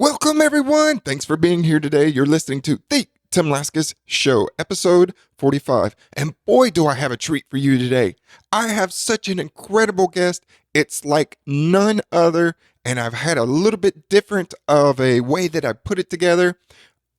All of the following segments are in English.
Welcome, everyone. Thanks for being here today. You're listening to The Tim Laskus Show, episode 45. And boy, do I have a treat for you today. I have such an incredible guest. It's like none other, and I've had a little bit different of a way that I put it together.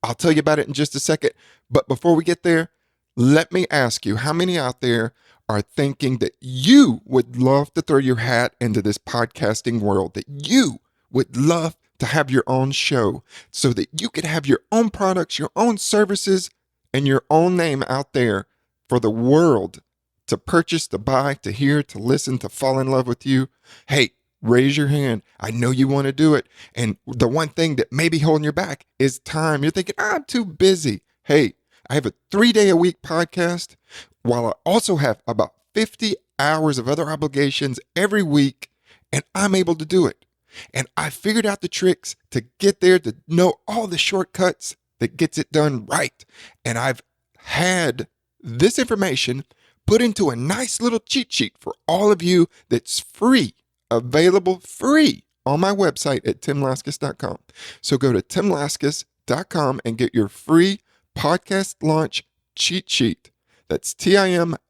I'll tell you about it in just a second. But before we get there, let me ask you, how many out there are thinking that you would love to throw your hat into this podcasting world, that you would love to have your own show so that you could have your own products, your own services, and your own name out there for the world to purchase, to buy, to hear, to listen, to fall in love with you? Hey, raise your hand. I know you want to do it. And the one thing that may be holding you back is time. You're thinking, I'm too busy. Hey, I have a 3-day-a-week podcast while I also have about 50 hours of other obligations every week, and I'm able to do it. And I figured out the tricks to get there, to know all the shortcuts that gets it done right. And I've had this information put into a nice little cheat sheet for all of you that's free, available free on my website at timlaskus.com. So go to timlaskus.com and get your free podcast launch cheat sheet. That's TIMLASKIS.com,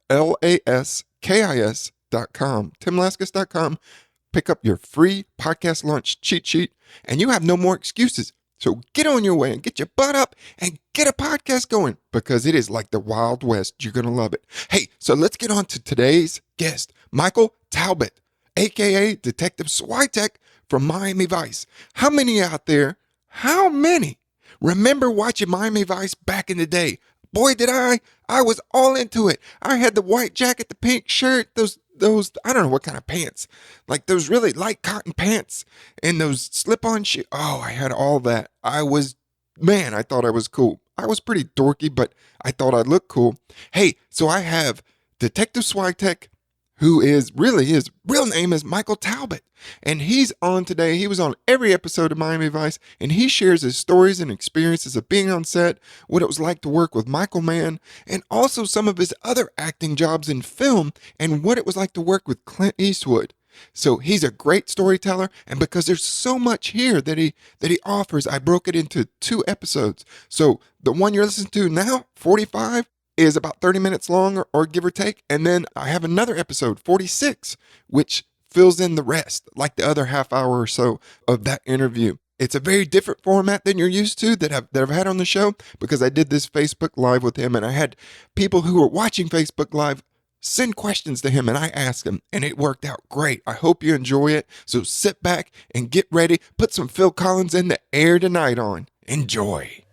timlaskus.com. Pick up your free podcast launch cheat sheet, and you have no more excuses. So get on your way and get your butt up and get a podcast going, because it is like the Wild West. You're going to love it. Hey, so let's get on to today's guest, Michael Talbott, a.k.a. Detective Switek from Miami Vice. How many out there, remember watching Miami Vice back in the day? Boy, did I was all into it. I had the white jacket, the pink shirt, those, I don't know what kind of pants, like those really light cotton pants and those slip-on shoes. Oh, I had all that. I thought I was cool. I was pretty dorky, but I thought I'd look cool. Hey, so I have Detective Switek, who his real name is Michael Talbott. And he's on today. He was on every episode of Miami Vice, and he shares his stories and experiences of being on set, what it was like to work with Michael Mann, and also some of his other acting jobs in film, and what it was like to work with Clint Eastwood. So he's a great storyteller, and because there's so much here that he offers, I broke it into 2 episodes. So the one you're listening to now, 45, is about 30 minutes long or give or take. And then I have another episode, 46, which fills in the rest, like the other half hour or so of that interview. It's a very different format than you're used to that I've had on the show, because I did this Facebook Live with him, and I had people who were watching Facebook Live send questions to him, and I asked him, and it worked out great. I hope you enjoy it. So sit back and get ready. Put some Phil Collins in the air tonight on. Enjoy.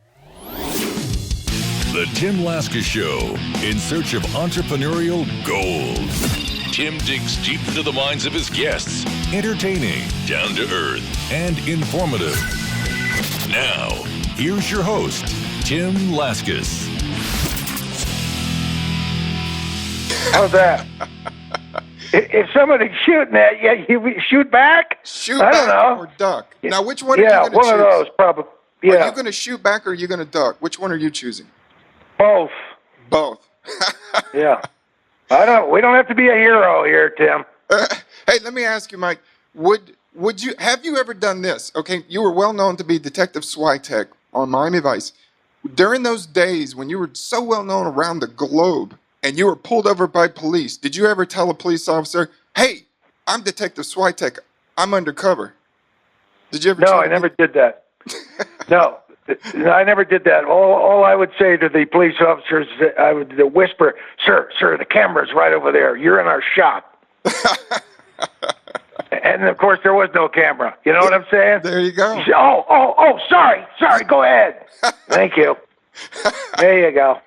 The Tim Laskus Show, in search of entrepreneurial gold. Tim digs deep into the minds of his guests. Entertaining, down to earth, and informative. Now, here's your host, Tim Laskus. How's that? If somebody's shooting at you, you shoot back? Shoot back or duck. Now, which one are you going to choose? Yeah, one of those, probably. Yeah. Are you going to shoot back or are you going to duck? Which one are you choosing? Both. Yeah. We don't have to be a hero here, Tim. Hey, let me ask you, Mike. Have you ever done this? Okay, you were well known to be Detective Switek on Miami Vice. During those days when you were so well known around the globe and you were pulled over by police, did you ever tell a police officer, "Hey, I'm Detective Switek. I'm undercover"? Did you ever? No, I never did that. No, I never did that. All I would say to the police officers, I would whisper, "Sir, the camera's right over there. You're in our shot." And of course, there was no camera. You know what I'm saying? There you go. Sorry. Go ahead. Thank you. There you go.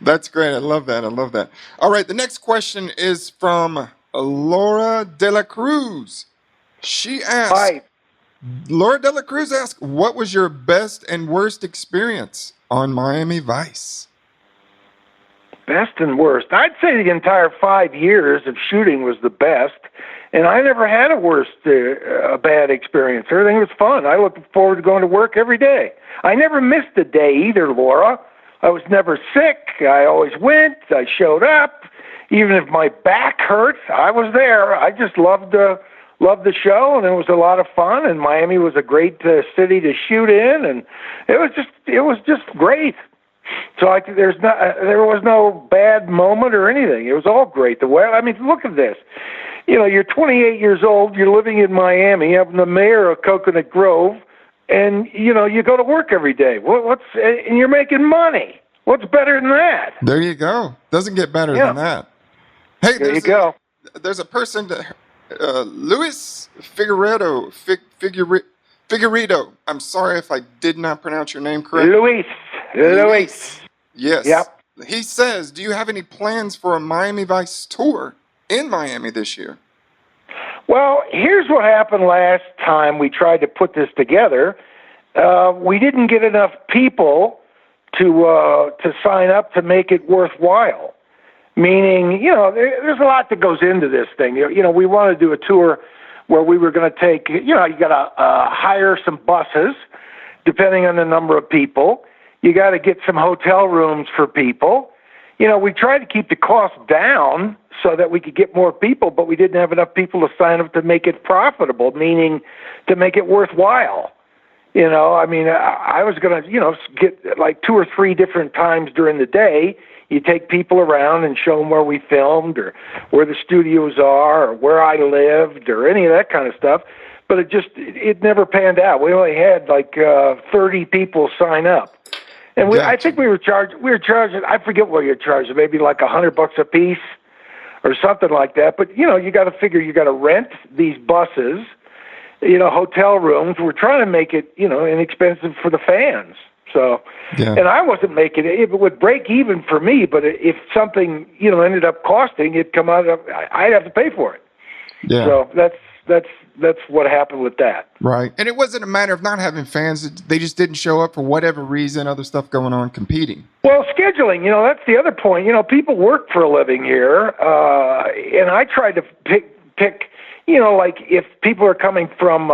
That's great. I love that. All right. The next question is from Laura De La Cruz. She asks, Hi. Laura De La Cruz asks, what was your best and worst experience on Miami Vice? Best and worst. I'd say the entire 5 years of shooting was the best, and I never had a bad experience. Everything was fun. I look forward to going to work every day. I never missed a day either, Laura. I was never sick. I always went. I showed up. Even if my back hurt, I was there. I just loved loved the show, and it was a lot of fun. And Miami was a great city to shoot in, and it was just great. So there was no bad moment or anything. It was all great. I mean, look at this. You're 28 years old. You're living in Miami. I'm the mayor of Coconut Grove, and you go to work every day. And you're making money. What's better than that? There you go. Doesn't get better than that. Hey, there you go. There's a person, Luis Figueredo. I'm sorry if I did not pronounce your name correctly. Luis. Yes. Yep. He says, do you have any plans for a Miami Vice tour in Miami this year? Well, here's what happened last time we tried to put this together. We didn't get enough people to sign up to make it worthwhile. Meaning, there's a lot that goes into this thing. We want to do a tour where we were going to take, you got to hire some buses, depending on the number of people. You got to get some hotel rooms for people. We tried to keep the cost down so that we could get more people, but we didn't have enough people to sign up to make it profitable, meaning to make it worthwhile. I was going to, get like 2 or 3 different times during the day. You take people around and show them where we filmed or where the studios are or where I lived or any of that kind of stuff. But it never panned out. We only had like 30 people sign up. And I think we were charging, I forget what you're charging, maybe like $100 a piece or something like that. But, you got to figure you got to rent these buses, hotel rooms. We're trying to make it, inexpensive for the fans. So, and I wasn't making it. It would break even for me, but if something, ended up costing, it'd come out of, I'd have to pay for it. Yeah. So that's what happened with that. Right. And it wasn't a matter of not having fans. They just didn't show up for whatever reason, other stuff going on, competing. Well, scheduling, that's the other point. People work for a living here, and I try to pick, like if people are coming from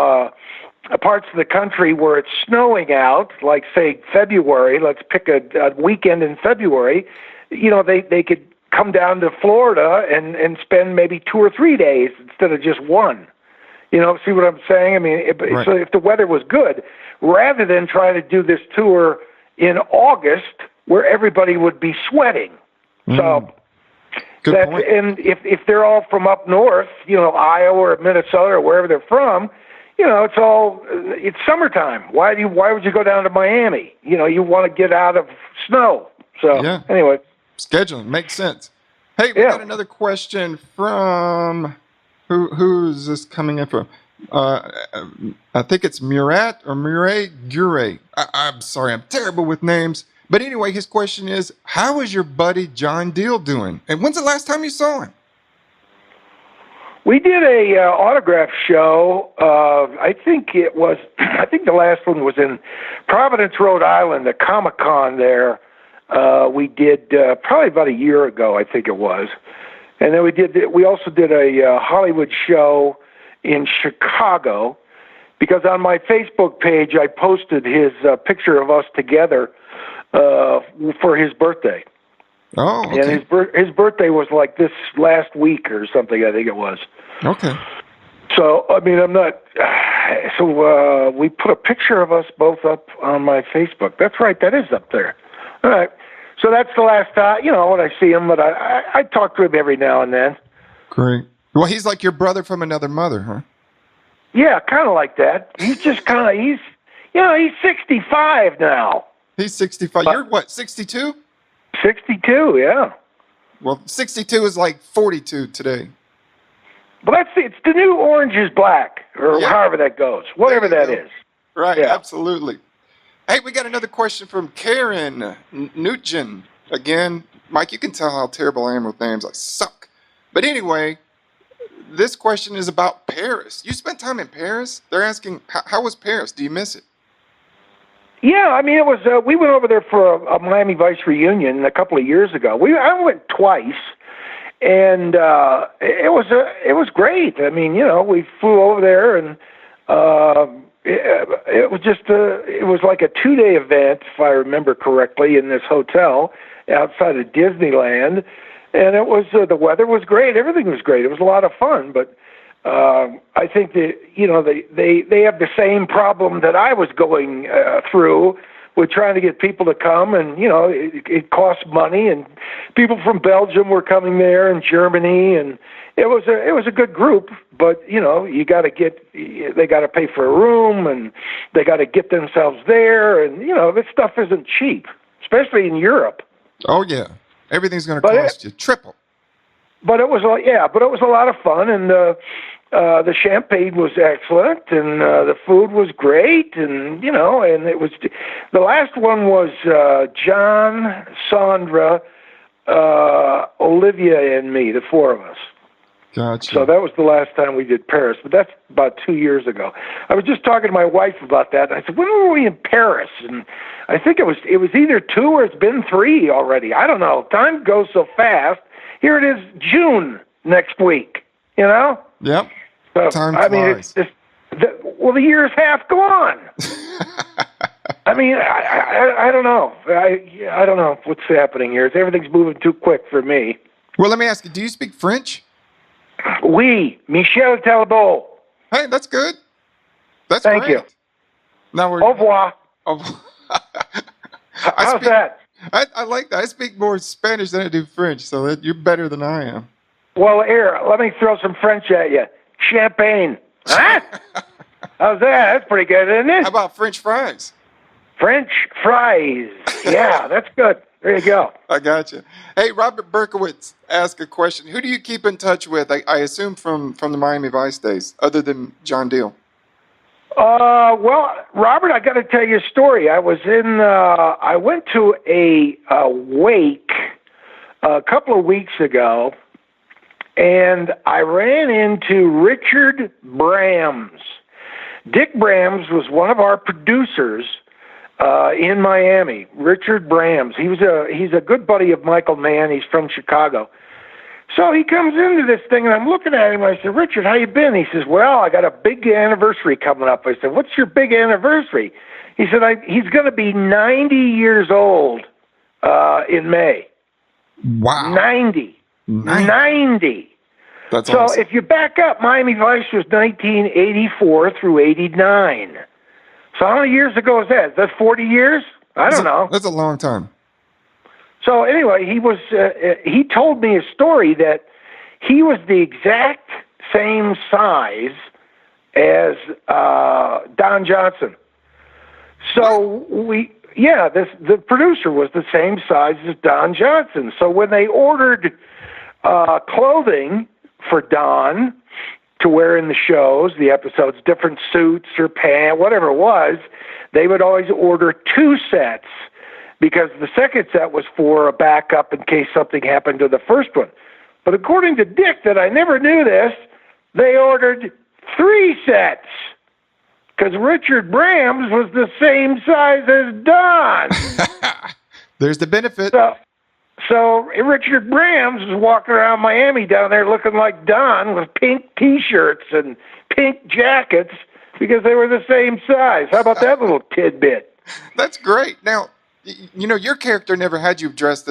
parts of the country where it's snowing out, like say February, let's pick a weekend in February, they could come down to Florida and spend maybe 2 or 3 days instead of just one. See what I'm saying? I mean, right. So if the weather was good, rather than trying to do this tour in August where everybody would be sweating. So Good point. And if they're all from up north, Iowa or Minnesota or wherever they're from, it's summertime. Why would you go down to Miami? You want to get out of snow. So anyway, scheduling makes sense. Hey, we got another question from who's this coming in from? I think it's Murat or Murray Gure. I'm sorry, I'm terrible with names. But anyway, his question is, how is your buddy John Deal doing? And when's the last time you saw him? We did a autograph show. I think the last one was in Providence, Rhode Island, the Comic-Con there. We did probably about a year ago, I think it was. And then we also did a Hollywood show in Chicago, because on my Facebook page I posted his picture of us together for his birthday. Oh, okay. And his birthday was like this last week or something, I think it was. Okay. So, I mean, we put a picture of us both up on my Facebook. That's right, that is up there. All right. So that's the last time, when I see him, but I talk to him every now and then. Great. Well, he's like your brother from another mother, huh? Yeah, kind of like that. He's just he's 65 now. He's 65. You're what, 62? 62, yeah. Well, 62 is like 42 today. Well, it's the new orange is black, or however that goes, whatever that is. Right, absolutely. Hey, we got another question from Karen Nugent. Again, Mike, you can tell how terrible I am with names. I suck. But anyway, this question is about Paris. You spent time in Paris? They're asking, how was Paris? Do you miss it? Yeah, I mean, it was. We went over there for a Miami Vice reunion a couple of years ago. I went twice, and it was great. I mean, we flew over there, and it was just it was like a 2-day event, if I remember correctly, in this hotel outside of Disneyland, and it was the weather was great, everything was great. It was a lot of fun, but I think that, they have the same problem that I was going through with trying to get people to come, and it costs money, and people from Belgium were coming there, and Germany, and it was a good group, but they got to pay for a room, and they got to get themselves there, and this stuff isn't cheap, especially in Europe. Oh yeah, everything's going to cost you triple. But it was a lot of fun, and the champagne was excellent, and the food was great, and and it was the last one was John, Sandra, Olivia, and me, the four of us. Gotcha. So that was the last time we did Paris, but that's about 2 years ago. I was just talking to my wife about that. I said, when were we in Paris? And I think it was either 2 or it's been 3 already. I don't know. Time goes so fast. Here it is, June next week. Yep. So, Time flies. The year's half gone. I mean, I don't know. I don't know what's happening here. Everything's moving too quick for me. Well, let me ask you, do you speak French? Oui, Michel Talbot. Hey, that's good. That's Thank great. you. Now Au revoir. How's that? I like that. I speak more Spanish than I do French, so you're better than I am. Well, here, let me throw some French at you. Champagne. Huh? How's that? That's pretty good, isn't it? How about French fries? French fries. Yeah, that's good. There you go. I got you. Hey, Robert Berkowitz asked a question. Who do you keep in touch with? I assume from the Miami Vice days, other than John Deal. Well, Robert, I got to tell you a story. I went to a wake a couple of weeks ago, and I ran into Richard Brams. Dick Brams was one of our producers in Miami. Richard Brams. He's a good buddy of Michael Mann. He's from Chicago. So he comes into this thing, and I'm looking at him. I said, Richard, how you been? He says, well, I got a big anniversary coming up. I said, what's your big anniversary? He said, he's going to be 90 years old in May. Wow. 90. That's so awesome. If you back up, Miami Vice was 1984 through 89. So how many years ago is that? Is that 40 years? I don't know. That's a long time. So anyway, he told me a story that he was the exact same size as Don Johnson. So the producer was the same size as Don Johnson. So when they ordered clothing for Don to wear in the shows, the episodes, different suits or pants, whatever it was, they would always order 2 sets, because the second set was for a backup in case something happened to the first one. But according to Dick, that I never knew this, they ordered 3 sets, because Richard Brams was the same size as Don. There's the benefit. So Richard Brams was walking around Miami down there looking like Don with pink T-shirts and pink jackets because they were the same size. How about that little tidbit? That's great. Now, your character never had you dressed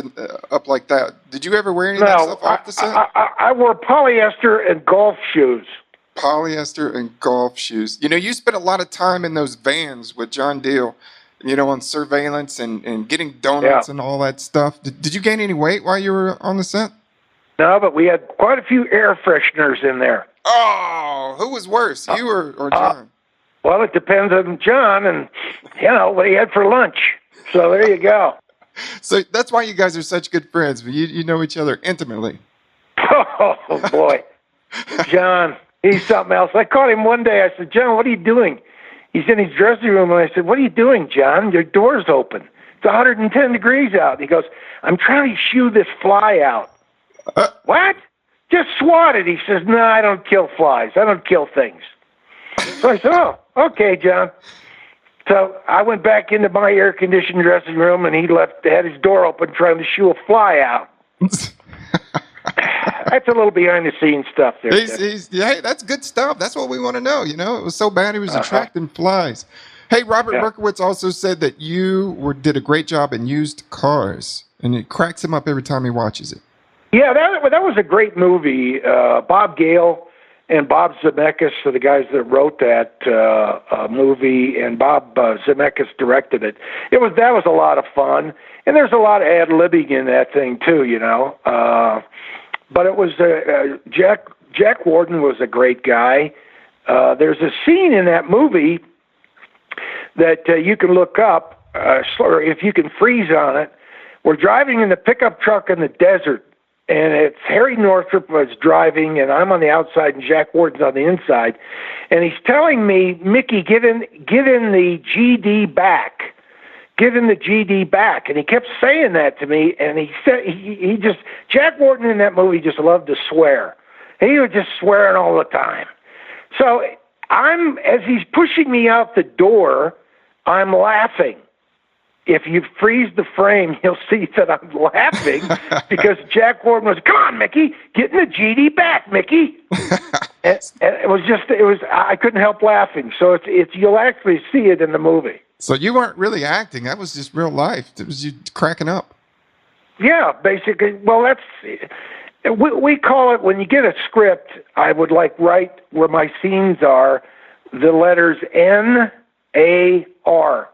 up like that. Did you ever wear any of that stuff off the set? I wore polyester and golf shoes. Polyester and golf shoes. You spent a lot of time in those vans with John Deal, on surveillance and getting donuts and all that stuff. Did you gain any weight while you were on the set? No, but we had quite a few air fresheners in there. Oh, who was worse, you or John? Well, it depends on John and, what he had for lunch. So there you go. So that's why you guys are such good friends. You know each other intimately. Oh, boy. John, he's something else. I caught him one day. I said, John, what are you doing? He's in his dressing room, and I said, what are you doing, John? Your door's open. It's 110 degrees out. He goes, I'm trying to shoo this fly out. What? Just swat it. He says, no, I don't kill flies. I don't kill things. So I said, oh, okay, John. So I went back into my air-conditioned dressing room, and he had his door open trying to shoo a fly out. That's a little behind-the-scenes stuff there. Hey, that's good stuff. That's what we want to know. It was so bad he was attracting flies. Hey, Robert Berkowitz also said that you did a great job in used cars, and it cracks him up every time he watches it. Yeah, that was a great movie. Bob Gale and Bob Zemeckis are the guys that wrote that movie, and Bob Zemeckis directed it. That was a lot of fun, and there's a lot of ad-libbing in that thing too, you know. But it was Jack Warden was a great guy. There's a scene in that movie that you can look up, or if you can freeze on it. We're driving in the pickup truck in the desert, and it's Harry Northrop was driving, and I'm on the outside, and Jack Warden's on the inside, and he's telling me, Mickey, give in the GD back. Give him the GD back. And he kept saying that to me, and he said, he just, Jack Warden in that movie just loved to swear. He was just swearing all the time. So as he's pushing me out the door, I'm laughing. If you freeze the frame, you'll see that I'm laughing because Jack Warden was, come on, Mickey, get in the GD back, Mickey. and I couldn't help laughing. So you'll actually see it in the movie. So you weren't really acting. That was just real life. It was you cracking up. Yeah, basically. Well, we call it, when you get a script, I would write where my scenes are, the letters NAR.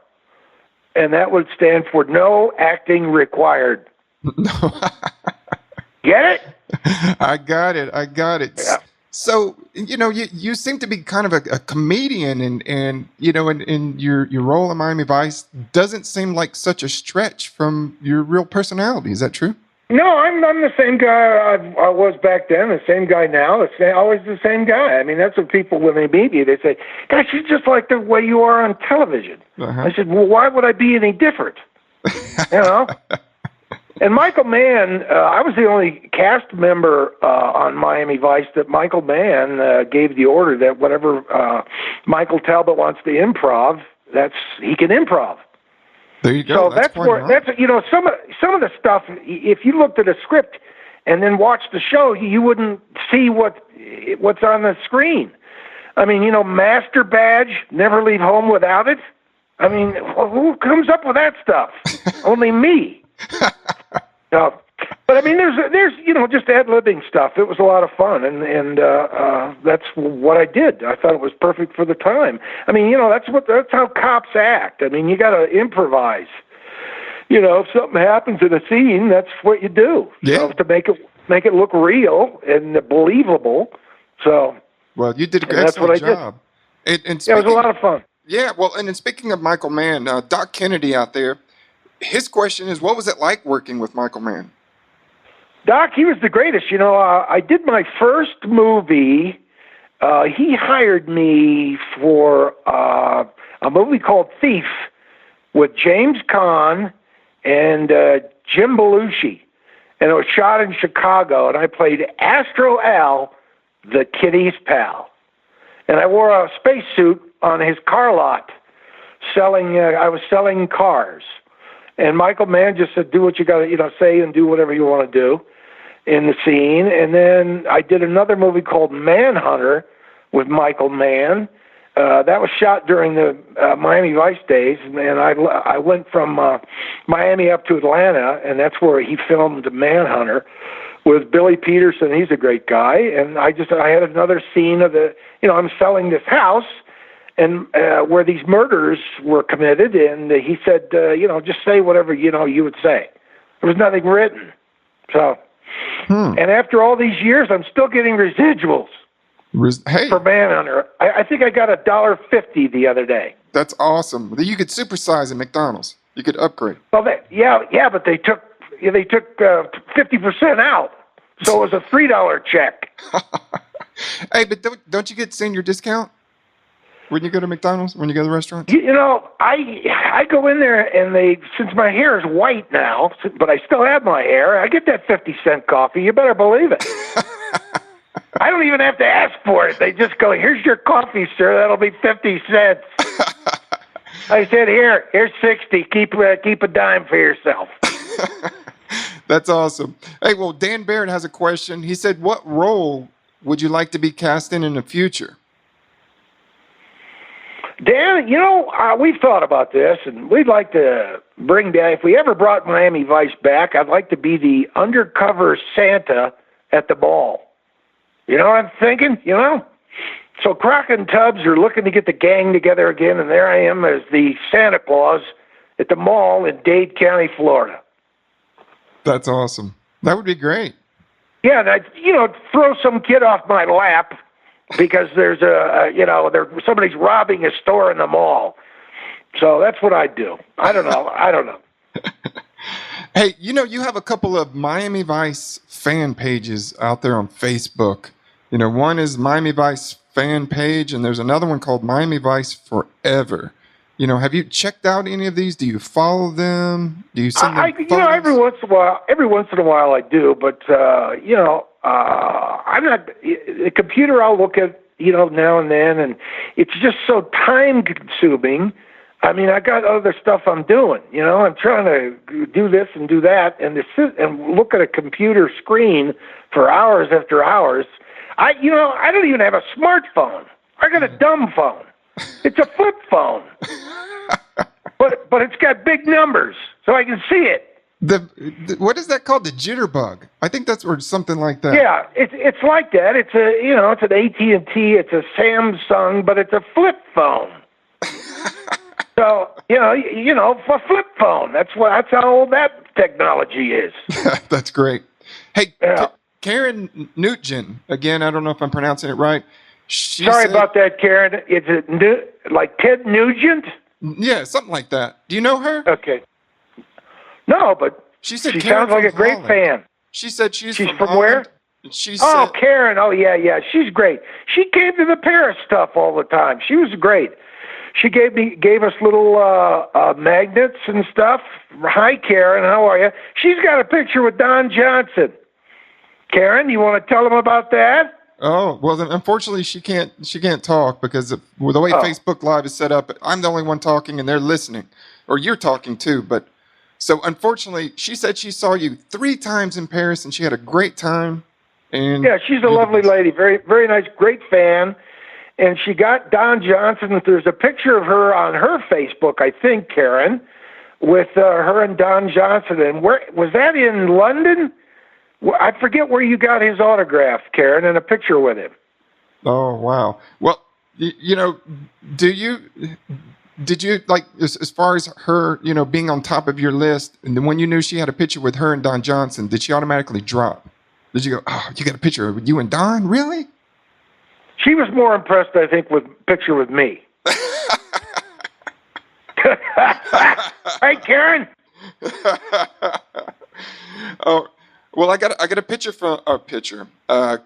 And that would stand for no acting required. No. Get it? I got it. Yeah. So, you know, you seem to be kind of a comedian, and you know, in your role in Miami Vice doesn't seem like such a stretch from your real personality. Is that true? No, I'm the same guy I was back then, the same guy now, always the same guy. I mean, that's what people, when they meet me, they say, gosh, you're just like the way you are on television. Uh-huh. I said, well, why would I be any different? You know? And Michael Mann, I was the only cast member on Miami Vice that Michael Mann gave the order that whatever Michael Talbott wants to improv, he can improv. There you go. So that's you know, some of the stuff. If you looked at a script and then watched the show, you wouldn't see what's on the screen. I mean, you know, master badge, never leave home without it. I mean, who comes up with that stuff? Only me. So, but I mean, there's you know, just ad-libbing stuff. It was a lot of fun, and that's what I did. I thought it was perfect for the time. I mean, you know, that's how cops act. I mean, you got to improvise. You know, if something happens in a scene, that's what you do. Yeah. So, to make it look real and believable. So. Well, you did an excellent job. And it was a lot of fun. Yeah. Well, and then speaking of Michael Mann, Doc Kennedy out there. His question is, what was it like working with Michael Mann? Doc, he was the greatest. You know, I did my first movie. He hired me for a movie called Thief with James Caan and Jim Belushi. And it was shot in Chicago, and I played Astro Al, the Kitty's pal. And I wore a spacesuit on his car lot I was selling cars. And Michael Mann just said, do what you got to, you know, say and do whatever you want to do in the scene. And then I did another movie called Manhunter with Michael Mann. That was shot during the Miami Vice days. And I went from Miami up to Atlanta, and that's where he filmed Manhunter with Billy Peterson. He's a great guy. And I had another scene of I'm selling this house, and where these murders were committed, and he said, just say whatever, you would say. There was nothing written. So, and after all these years, I'm still getting residuals for Manhunter. I think I got $1.50 the other day. That's awesome. You could supersize at McDonald's. You could upgrade. Well, but they took 50% out, so it was a $3 check. Hey, but don't you get senior discount when you go to McDonald's, when you go to the restaurant? I go in there, and since my hair is white now, but I still have my hair, I get that 50-cent coffee. You better believe it. I don't even have to ask for it. They just go, here's your coffee, sir. That'll be 50 cents. I said, here's 60. Keep a dime for yourself. That's awesome. Hey, well, Dan Barrett has a question. He said, what role would you like to be cast in the future? Dan, we've thought about this, and we'd like to bring back, if we ever brought Miami Vice back, I'd like to be the undercover Santa at the ball. You know what I'm thinking? You know? So Croc and Tubbs are looking to get the gang together again, and there I am as the Santa Claus at the mall in Dade County, Florida. That's awesome. That would be great. Yeah, and I'd, throw some kid off my lap because there's somebody's robbing a store in the mall. So that's what I'd do. I don't know. Hey, you have a couple of Miami Vice fan pages out there on Facebook. One is Miami Vice fan page, and there's another one called Miami Vice Forever. Have you checked out any of these? Do you follow them? Do you send them photos? Every once in a while I do, but I'm not. The computer I'll look at, now and then, and it's just so time consuming. I mean, I got other stuff I'm doing. I'm trying to do this and do that, and to sit and look at a computer screen for hours after hours. I don't even have a smartphone. I got a dumb phone. It's a flip phone, but it's got big numbers, so I can see it. What is that called? The jitterbug? I think that's or something like that. Yeah, it's like that. It's it's an AT&T. It's a Samsung, but it's a flip phone. So a flip phone. That's how old that technology is. That's great. Hey, yeah. Karen Nugent, again, I don't know if I'm pronouncing it right. Sorry about that, Karen. Is it like Ted Nugent? Yeah, something like that. Do you know her? Okay. No, but she sounds like a great fan. She said she's from Holland. Where? Karen. Oh, yeah. She's great. She came to the Paris stuff all the time. She was great. She gave us little magnets and stuff. Hi, Karen. How are you? She's got a picture with Don Johnson. Karen, you want to tell them about that? Oh, well, then, unfortunately, she can't talk because the way Facebook Live is set up, I'm the only one talking and they're listening. Or you're talking too, but so unfortunately, she said she saw you 3 times in Paris and she had a great time. And yeah, she's a lovely lady, very, very nice, great fan. And she got Don Johnson. There's a picture of her on her Facebook, I think, Karen, with her and Don Johnson. And where was that, in London? I forget where you got his autograph, Karen, and a picture with him. Oh, wow. Well, did you like, as far as her, being on top of your list, and then when you knew she had a picture with her and Don Johnson, did she automatically drop? Did you go, oh, you got a picture with you and Don? Really? She was more impressed, I think, with picture with me. Right, Karen? Oh, well, I got a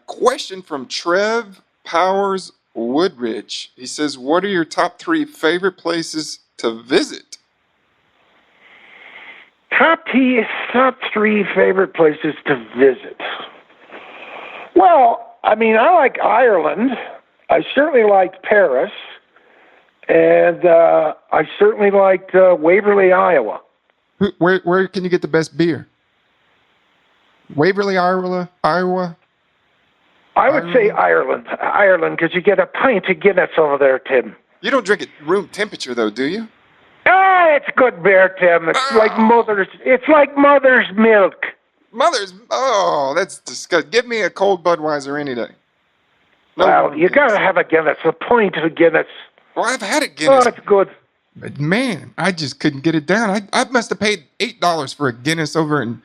question from Trev Powers Woodridge. He says, "What are your top 3 favorite places to visit?" Top 3 favorite places to visit. Well, I mean, I like Ireland. I certainly liked Paris, and I certainly liked Waverly, Iowa. Where can you get the best beer? Waverly, Iowa? I would say Ireland, because you get a pint of Guinness over there, Tim. You don't drink it room temperature, though, do you? Ah, it's good beer, Tim. It's like mother's milk. That's disgusting. Give me a cold Budweiser any day. Well, you got to have a Guinness, a pint of Guinness. Well, I've had a Guinness. Oh, it's good. But man, I just couldn't get it down. I must have paid $8 for a Guinness over in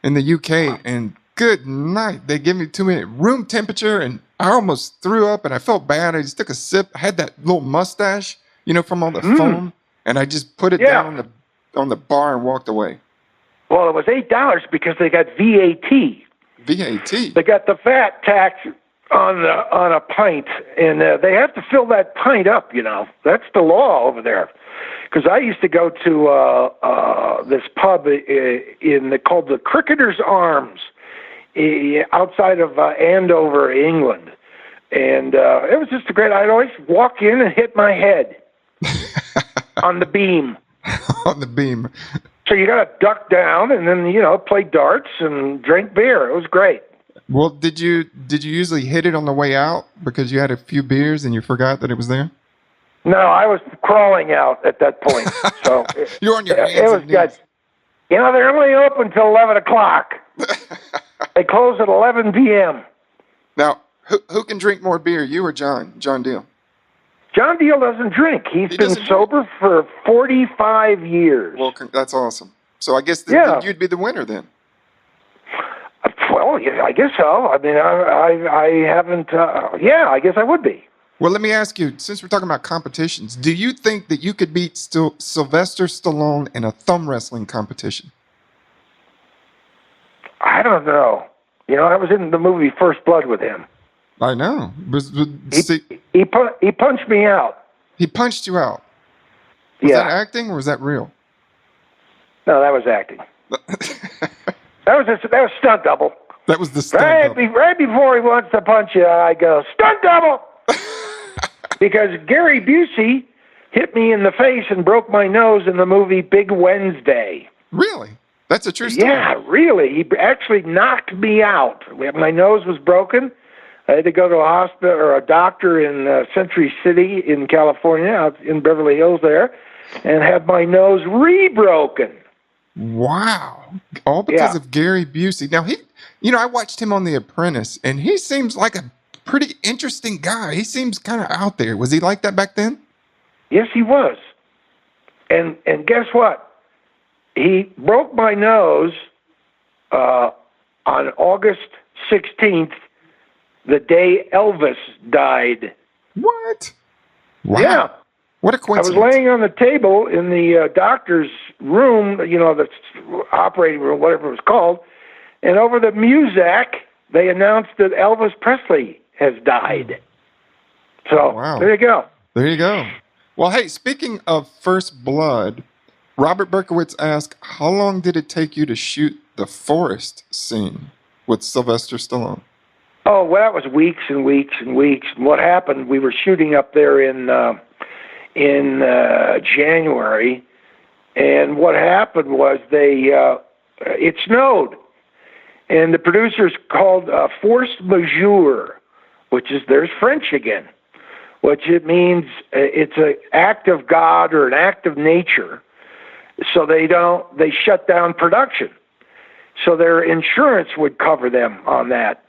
the UK, and good night. They gave me 2 minute room temperature, and I almost threw up, and I felt bad. I just took a sip. I had that little mustache, from all the foam, and I just put it down on the bar and walked away. Well, it was $8 because they got VAT. VAT? They got the VAT tax on a pint, and they have to fill that pint up. That's the law over there. Because I used to go to this pub called the Cricketer's Arms outside of Andover, England. And it was just I'd always walk in and hit my head on the beam. On the beam. So you got to duck down and then, play darts and drink beer. It was great. Well, did you usually hit it on the way out because you had a few beers and you forgot that it was there? No, I was crawling out at that point. So you're on your hands and knees. Good. They're only open till 11 o'clock. They close at 11 p.m. Now, Who can drink more beer, you or John Deal? John Deal doesn't drink. He been sober for 45 years. Well, that's awesome. So I guess you'd be the winner then. Well, yeah, I guess so. I mean, I haven't. I guess I would be. Well, let me ask you, since we're talking about competitions, do you think that you could beat Sylvester Stallone in a thumb wrestling competition? I don't know. I was in the movie First Blood with him. I know. He punched me out. He punched you out. Was that acting or was that real? No, that was acting. That was stunt double. That was the stunt double. Right before he wants to punch you, I go, stunt double! Because Gary Busey hit me in the face and broke my nose in the movie Big Wednesday. Really? That's a true story? Yeah, really. He actually knocked me out. My nose was broken. I had to go to a hospital or a doctor in Century City in California, out in Beverly Hills there, and have my nose re-broken. Wow. All because of Gary Busey. Now, I watched him on The Apprentice, and he seems like a pretty interesting guy. He seems kind of out there. Was he like that back then? Yes, he was. And guess what? He broke my nose on August 16th, the day Elvis died. What? Wow. Yeah. What a coincidence. I was laying on the table in the doctor's room, the operating room, whatever it was called, and over the Muzak, they announced that Elvis Presley has died. So, There you go. There you go. Well, hey, speaking of First Blood, Robert Berkowitz asked, how long did it take you to shoot the forest scene with Sylvester Stallone? Oh, well, that was weeks and weeks and weeks. And what happened, we were shooting up there in January, and what happened was it snowed, and the producers called force majeure, there's French again, which it means it's an act of God or an act of nature, so they shut down production, so their insurance would cover them on that.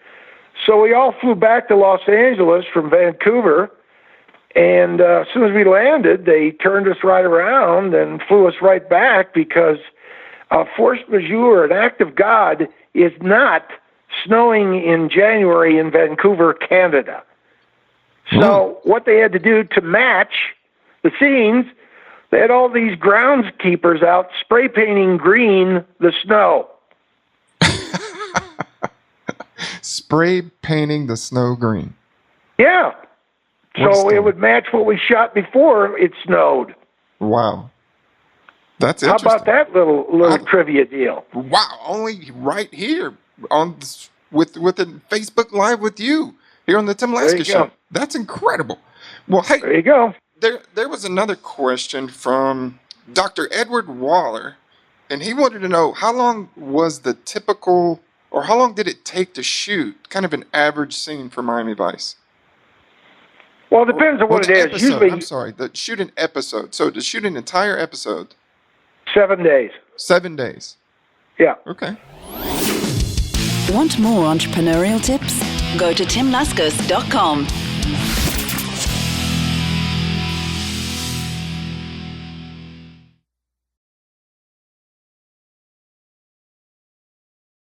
So we all flew back to Los Angeles from Vancouver, and as soon as we landed, they turned us right around and flew us right back because force majeure, an act of God, is not snowing in January in Vancouver, Canada. So what they had to do to match the scenes, they had all these groundskeepers out spray painting green the snow. Spray painting the snow green. Yeah. So it would match what we shot before it snowed. Wow. That's interesting. How about that little trivia deal? Wow. Only right here with a Facebook Live with you here on the Tim Laska Show. That's incredible. Well, hey. There you go. There was another question from Dr. Edward Waller, and he wanted to know how long did it take to shoot kind of an average scene for Miami Vice? Well, it depends on what it is. Usually, shoot an episode. So to shoot an entire episode. 7 days. 7 days. Yeah. Okay. Want more entrepreneurial tips? Go to timlaskas.com.